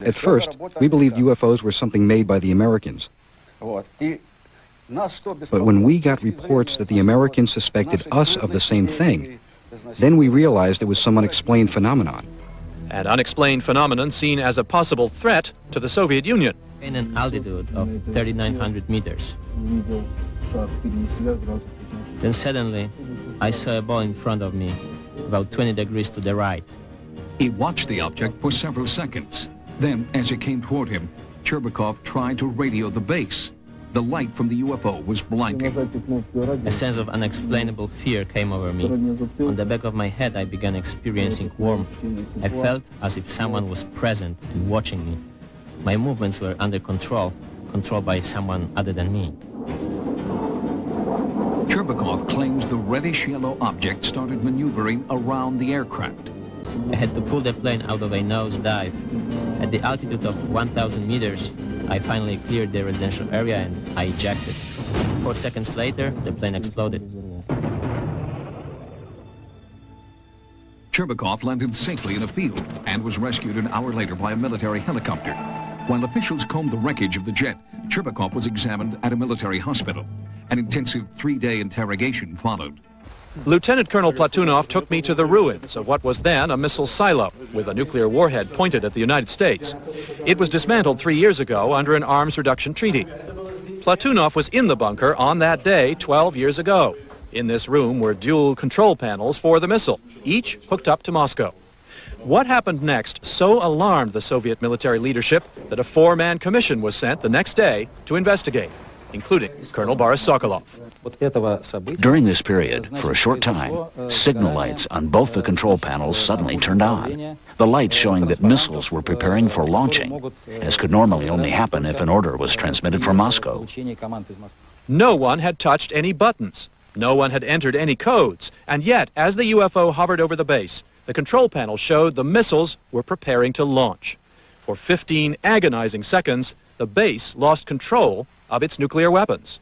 At first, we believed UFOs were something made by the Americans. But when we got reports that the Americans suspected us of the same thing, then we realized it was some unexplained phenomenon. An unexplained phenomenon seen as a possible threat to the Soviet Union. In an altitude of 3,900 meters. Then suddenly, I saw a ball in front of me, about 20 degrees to the right. He watched the object for several seconds. Then, as it came toward him, Cherbakov tried to radio the base. The light from the UFO was blinding. A sense of unexplainable fear came over me. On the back of my head, I began experiencing warmth. I felt as if someone was present and watching me. My movements were under control, controlled by someone other than me. Cherbakov claims the reddish-yellow object started maneuvering around the aircraft. I had to pull the plane out of a nosedive. At the altitude of 1,000 meters, I finally cleared the residential area and I ejected. 4 seconds later, the plane exploded. Cherbakov landed safely in a field and was rescued an hour later by a military helicopter. While officials combed the wreckage of the jet, Cherbakov was examined at a military hospital. An intensive 3-day interrogation followed. Lieutenant Colonel Platunov took me to the ruins of what was then a missile silo with a nuclear warhead pointed at the United States. It was dismantled 3 years ago under an arms reduction treaty. Platunov was in the bunker on that day 12 years ago. In this room were dual control panels for the missile, each hooked up to Moscow. What happened next so alarmed the Soviet military leadership that a 4-man commission was sent the next day to investigate, including Colonel Boris Sokolov. During this period, for a short time, signal lights on both the control panels suddenly turned on. The lights showing that missiles were preparing for launching, as could normally only happen if an order was transmitted from Moscow. No one had touched any buttons. No one had entered any codes. And yet, as the UFO hovered over the base, the control panel showed the missiles were preparing to launch. For 15 agonizing seconds, the base lost control of its nuclear weapons.